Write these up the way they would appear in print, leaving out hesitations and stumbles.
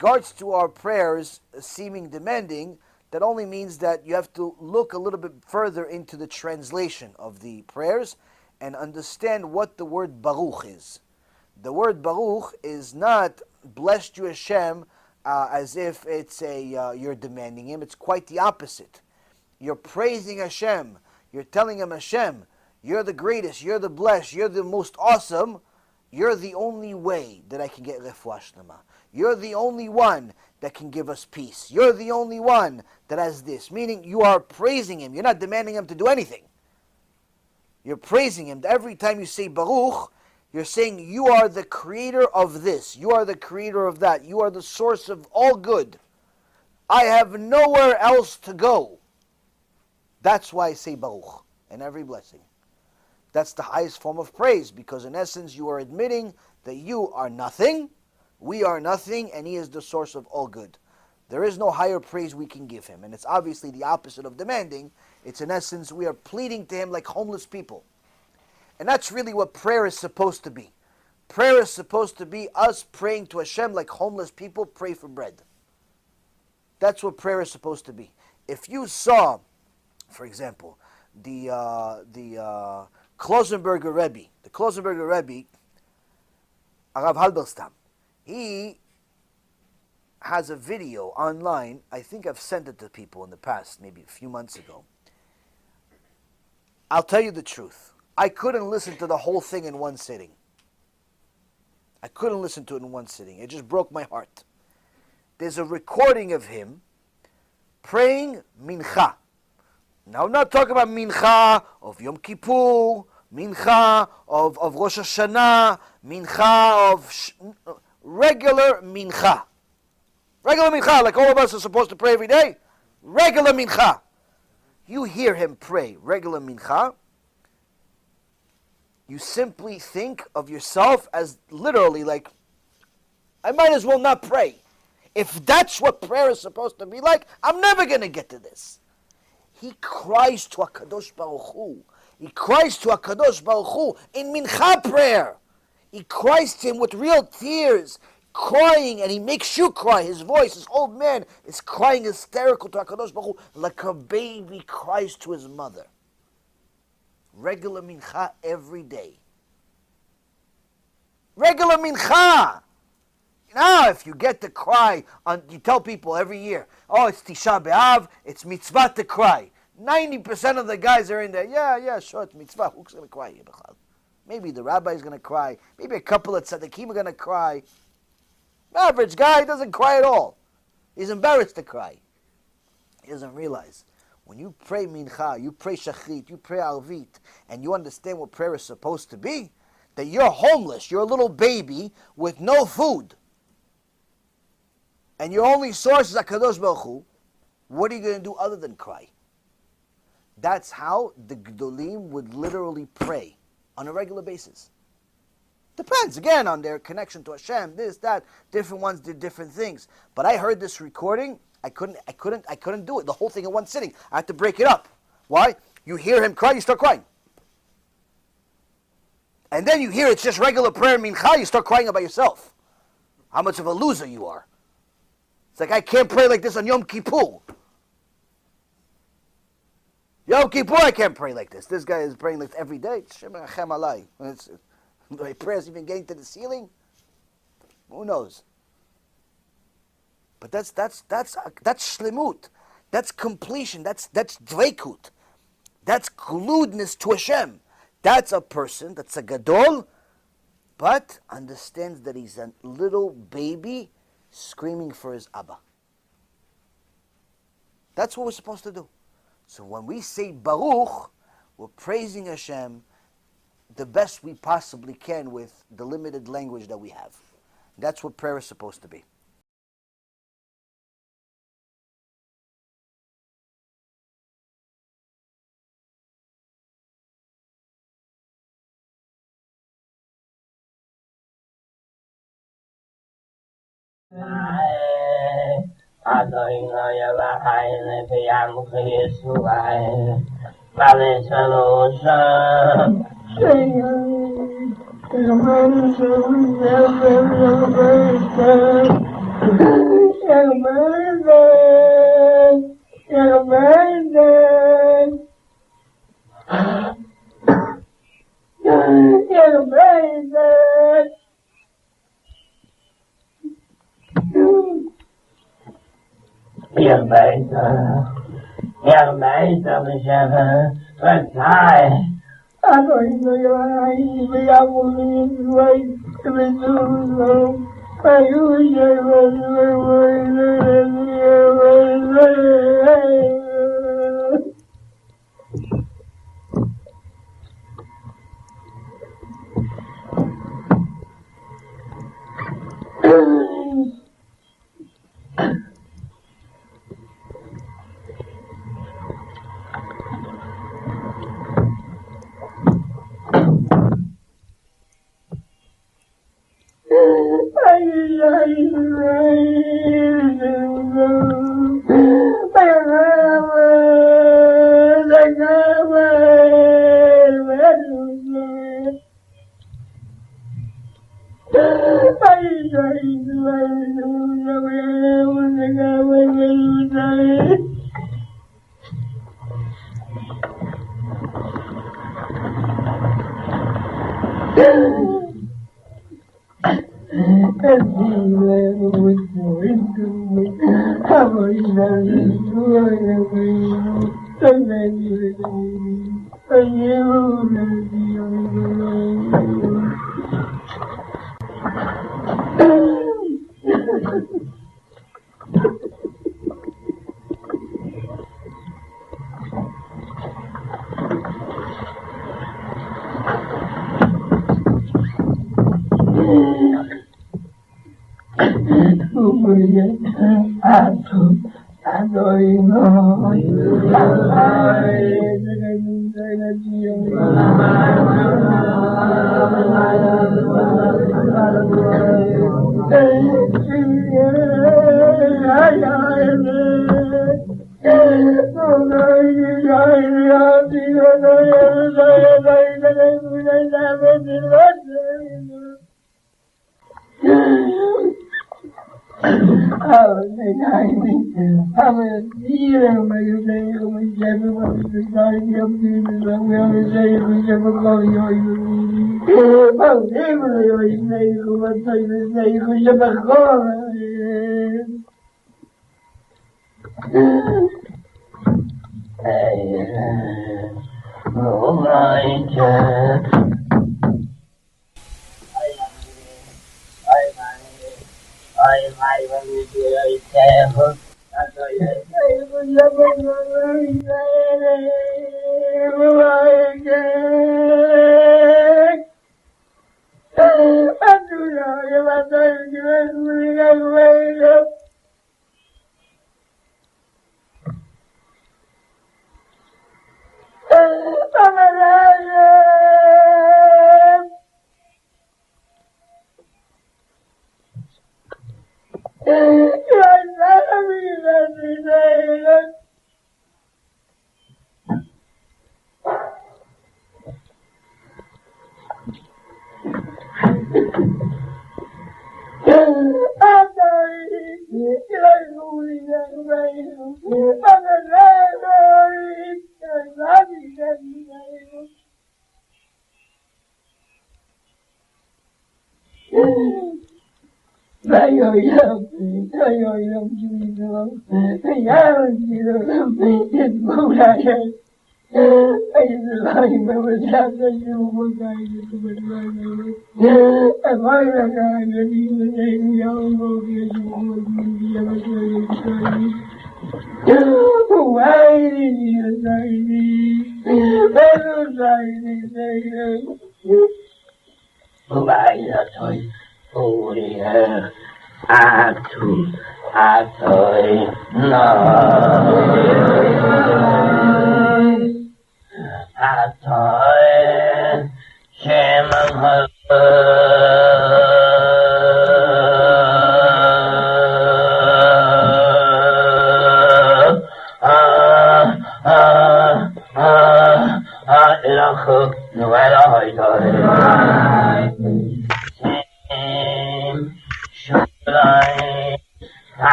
regards to our prayers seeming demanding, that only means that you have to look a little bit further into the translation of the prayers and understand what the word Baruch is. The word Baruch is not blessed you Hashem as if it's you're demanding Him. It's quite the opposite. You're praising Hashem. You're telling Him, Hashem, you're the greatest, you're the blessed, you're the most awesome. You're the only way that I can get refuah shlema. You're the only one that can give us peace. You're the only one that has this. Meaning you are praising Him. You're not demanding Him to do anything. You're praising Him. Every time you say Baruch, you're saying you are the creator of this. You are the creator of that. You are the source of all good. I have nowhere else to go. That's why I say Baruch in every blessing. That's the highest form of praise, because in essence you are admitting that you are nothing, we are nothing, and He is the source of all good. There is no higher praise we can give Him, and it's obviously the opposite of demanding. It's in essence we are pleading to Him like homeless people. And that's really what prayer is supposed to be. Prayer is supposed to be us praying to Hashem like homeless people pray for bread. That's what prayer is supposed to be. If you saw, for example, the Klausenberger Rebbe, Arav Halberstam, he has a video online. I think I've sent it to people in the past, maybe a few months ago. I'll tell you the truth. I couldn't listen to the whole thing in one sitting. It just broke my heart. There's a recording of him praying mincha. Now I'm not talking about mincha of Yom Kippur, mincha of Rosh Hashanah, mincha of regular mincha. Regular mincha, like all of us are supposed to pray every day. Regular mincha. You hear him pray regular mincha, you simply think of yourself as literally like, I might as well not pray. If that's what prayer is supposed to be like, I'm never going to get to this. He cries to HaKadosh Baruch Hu. He cries to HaKadosh Baruch Hu in mincha prayer. He cries to Him with real tears, crying, and He makes you cry. His voice, his old man, is crying hysterical to HaKadosh Baruch Hu like a baby cries to his mother. Regular mincha every day. Regular mincha. Now, if you get to cry, you tell people every year, oh, it's Tisha B'Av, it's mitzvah to cry. 90% of the guys are in there, yeah, sure, it's mitzvah. Who's going to cry here? Maybe the rabbi is going to cry. Maybe a couple of tzaddikim are going to cry. The average guy doesn't cry at all. He's embarrassed to cry. He doesn't realize. When you pray mincha, you pray shachrit, you pray arvit, and you understand what prayer is supposed to be, that you're homeless, you're a little baby with no food, and your only source is HaKadosh Baruch Hu, what are you going to do other than cry? That's how the Gdolim would literally pray on a regular basis. Depends, again, on their connection to Hashem, this, that, different ones did different things. But I heard this recording, I couldn't do it, the whole thing in one sitting. I had to break it up. Why? You hear him cry, you start crying. And then you hear it's just regular prayer mincha, you start crying about yourself. How much of a loser you are. It's like, I can't pray like this on Yom Kippur. Yom Kippur, I can't pray like this. This guy is praying like every day. Shemoneh alai. My prayers even getting to the ceiling? Who knows? But that's shlemut. That's completion. That's dveikut. That's gluedness to Hashem. That's a person, that's a gadol, but understands that he's a little baby screaming for his Abba. That's what we're supposed to do. So when we say Baruch, we're praising Hashem the best we possibly can with the limited language that we have. That's what prayer is supposed to be.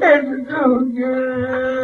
It's so good.